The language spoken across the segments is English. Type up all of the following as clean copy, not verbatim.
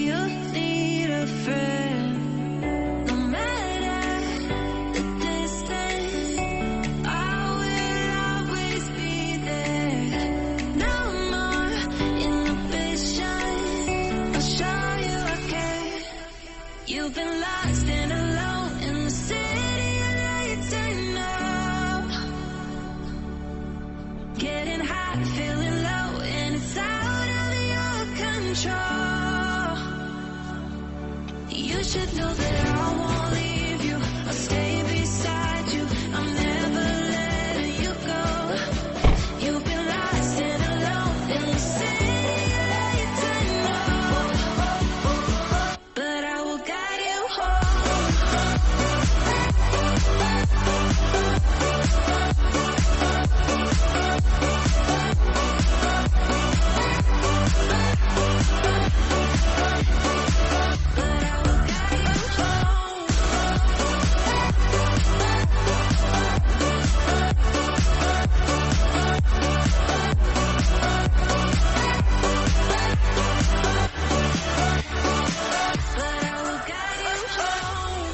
you need a friend. No matter the distance, I will always be there. No more inhibition, I'll show you I care. You've been lost and alone in the city of lights I know. Getting hot, feeling low, and it's out of your control. You should know that I won't leave you. I'll stay beside you. I'm never letting you go. You've been lost and alone in the city of lights I know. But I will guide you home. But I will guide you home. But I will guide you home.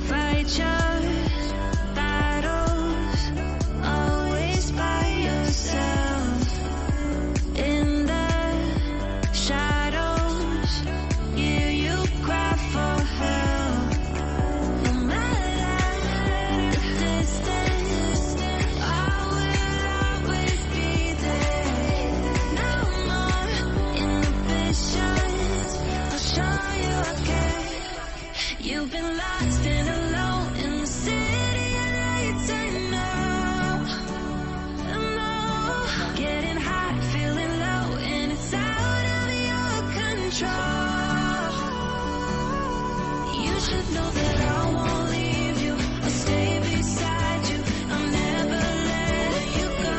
Fight your battles, always by yourself. In the shadows, hear you cry for help. No matter the distance, I will always be there. No more inhibitions, I'll show you I care. You've been lost and alone in the city of lights I know. I know. Getting hot, feeling low, and it's out of your control. You should know that I won't leave you. I'll stay beside you. I'm never letting you go.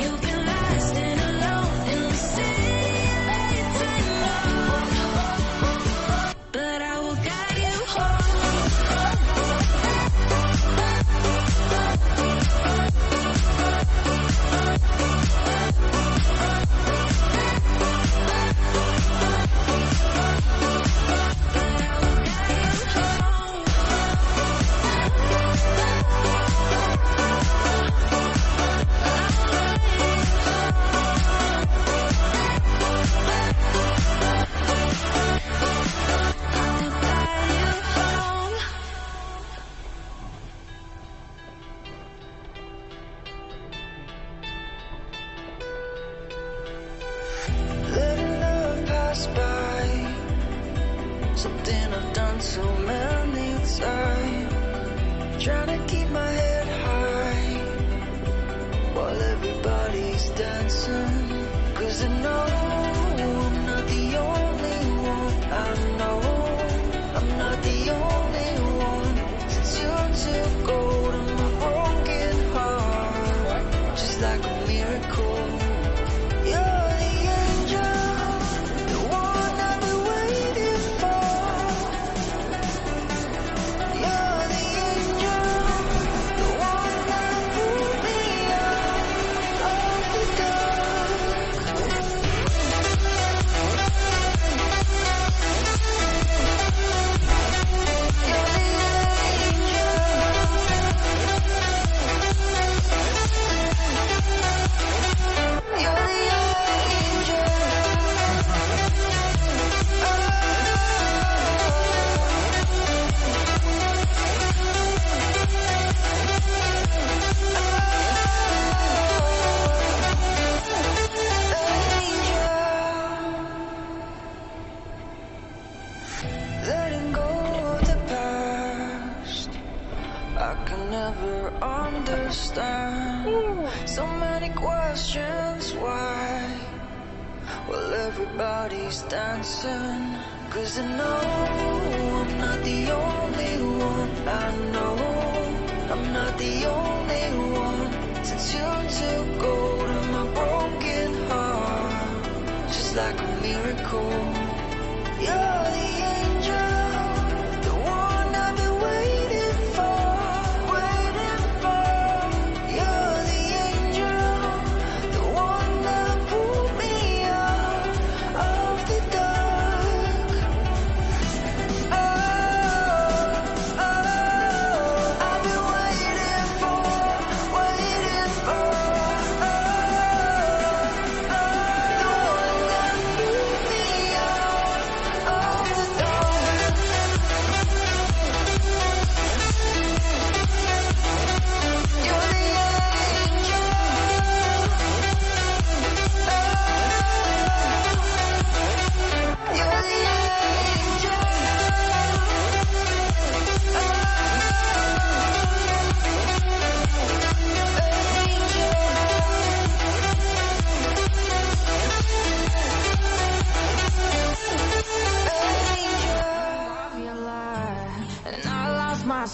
You've been lost and alone in the city of lights I know. But I will guide you home. Letting love pass by, something I've done so many times. Trying to keep my head high while everybody's dancing. 'Cause I know I'm not the only one. I know I'm not the only one. Since you took hold of my broken heart, just like a miracle. You're the angel, the one I've been waiting for. You're the angel, the one that pulled me out of the dark. You're the angel. You're the angel. Letting go of the past, I can never understand. So many questions, why? Well, everybody's dancing. 'Cause I know I'm not the only one. I know I'm not the only one. Since you took hold of my broken heart, just like a miracle. You're the angel, the one I've been waiting for, waiting for. You're the angel, the one that pulled me out of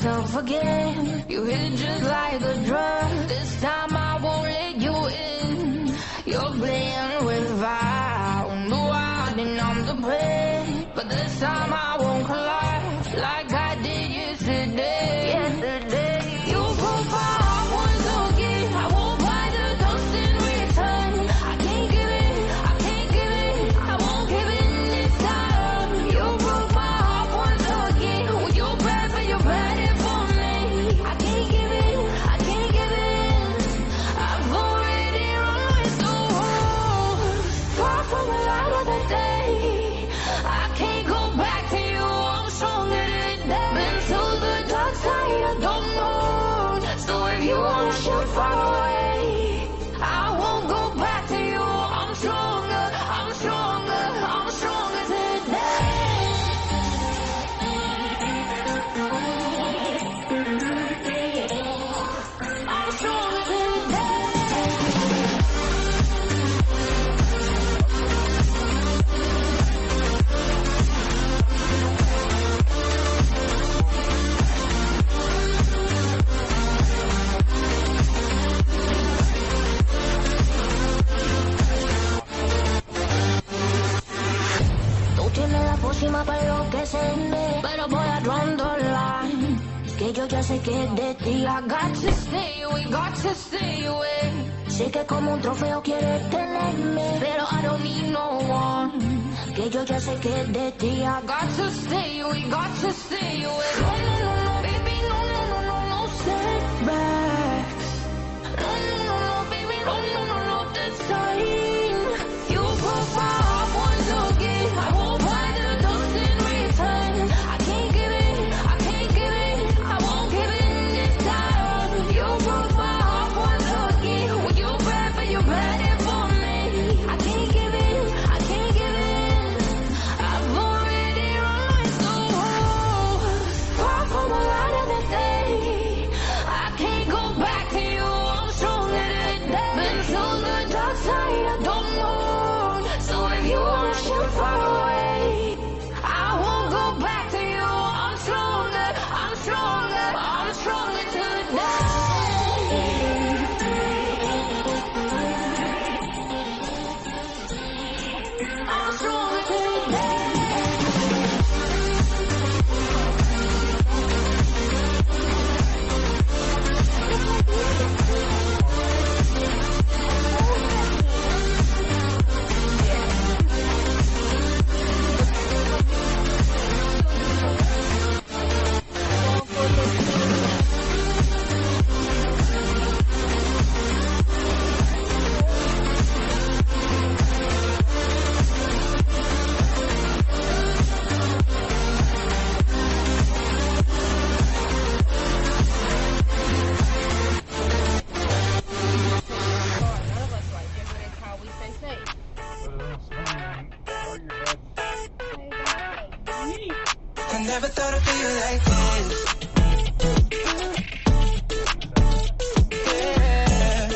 myself again. You hit just like a drug. This time I won't let you in. You're playing with fire. On the wild and I'm the prey. But this time I won't collide like I did yesterday. You broke my heart once again. I won't buy the dust in return. I can't give it, I can't give it, I won't give in this time. You broke my heart once again. When you bad, but you bad it for me. I can't give it, I can't give it. I've already run with the wolves. Far from the light of the day. I can't go back to you, I'm stronger today. Been to the dark side, I don't know. So if you wanna shoot far away, I won't go back to you. I'm stronger, I'm stronger, I'm stronger today. I'm stronger today. Tú tienes la pócima para enloquecerme, pero voy a draw the line. Que yo ya sé que es de ti. I got to stay away, got to stay away. Sé que como un trofeo quieres tenerme, pero I don't need no one. Que yo ya sé que es de ti. I got to stay away, got to stay away. No, no, no, no, baby, no, no, no, no, no setbacks. No, no, no, no, baby, no, no, no, no, this time. You broke my heart once again. I won't buy the dust in return. I can't give it, I can't give it, I won't give in this time. You broke my heart once again. When you bad, but you bad it for me. I can't give it, I can't give it. I've already run with the wolves. Far from the light of the day. I can't go back to you, I'm stronger today. Been to the dark side, I don't know. So if you wanna shoot far away, I won't go back to you. I'm stronger, I'm stronger, I'm stronger today. I'm stronger today. None of us like it, but it's how we stay safe. I never thought I'd feel like this. Yeah.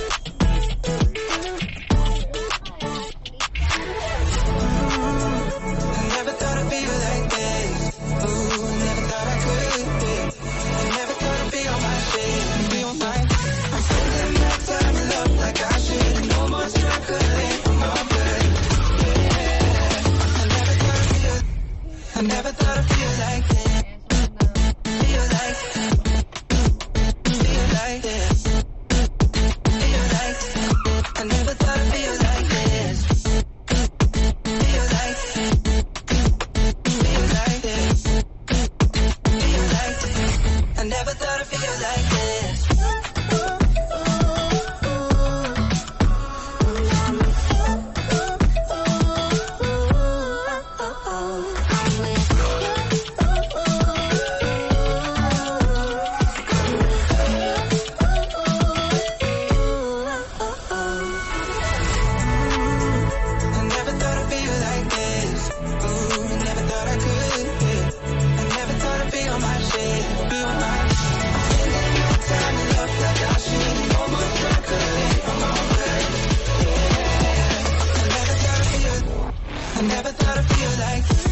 I never thought I'd feel like this. Ooh, never thought I could. I never thought I'd be on my shit, be on mine. I'm spending that time in love like I should. No more struggling for my blood. Yeah. I never thought I'd feel like this. Feel like this. Feel like I never thought I'd feel like this. Feel like this. Feel like I never thought I'd feel like this. I never thought I'd feel like this. Ooh, never thought I could. I never thought I'd be on my shit, be on my. I'm spending no time in love like I should. No more struggling for my blood. Yeah. I never thought I'd feel like this.